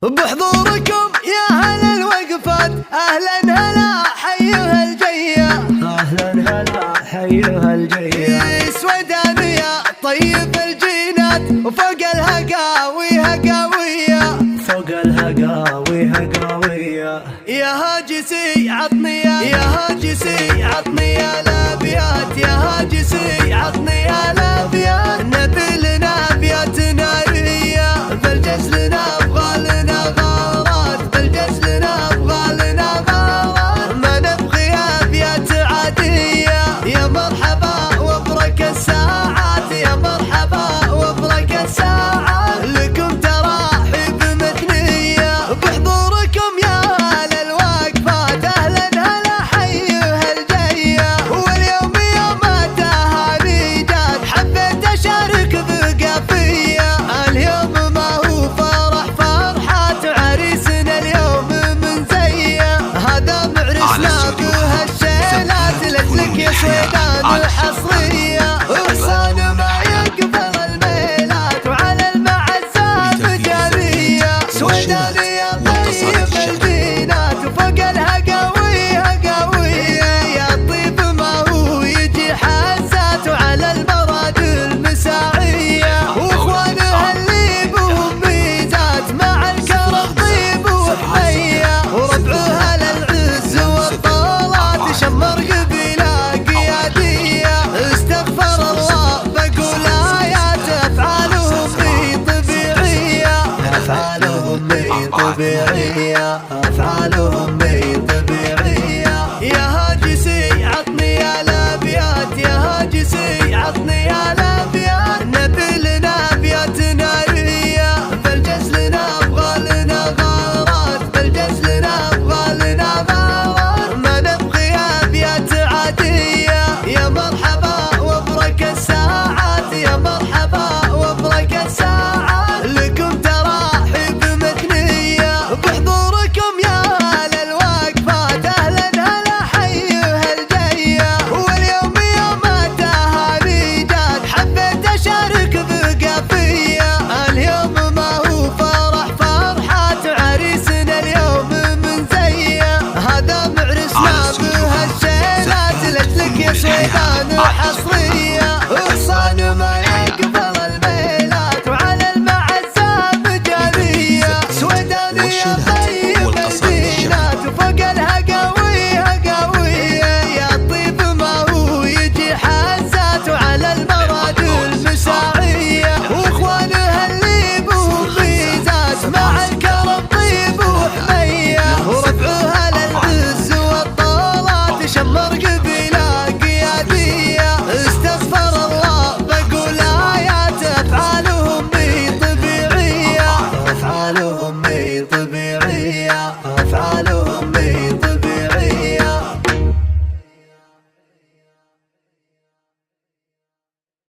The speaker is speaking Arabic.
بحضوركم يا أهل الوقفات أهلا هلا حيها الجية، أهلا هلا حيها الجية. سويدان يا طيب الجينات وفوق الهقاوي هقاوية، فوق الهقاوي هقاوية. يا هاجسي عطني يا هاجسي عطني يا الابيات، يا هاجسي عطني يا الابيات. نبي لنا ابيات نارية بالجس لنا ابغى لنا غارات، بالجس لنا ابغى لنا غارات. ما نبغي ابيات عادية، يا مرحبا وابرك الساعات، يا مرحبا وابرك الساعات. لكم تراحيب مثنية بحضوركم يا أهل الوقفات أهلا هلا حيها الجية. واليوم يوم التهاني جات حبيت أشارك بقافية، اليوم ما هو فرح فرحات عريسنا اليوم من زيه، هذا معرسنا بهالشيلات لك يا سويدان حصرية. وصان ما يقبل الميلات وعلى المعزات جارية، سويدان يا طيب الجينات وفوق الهقاوي هقاوية. يا طيب ما هو يجي حزات وعلى البراد المساعية، واخوانها اللي بهم ميزات مع الكرم طيب وحمية. وربعها للعز والطولات شمر قبيلة قيادية، استغفر الله بقول آيات أفعالهم مي طبيعية، أفعالهم مي طبيعية، أفعالهم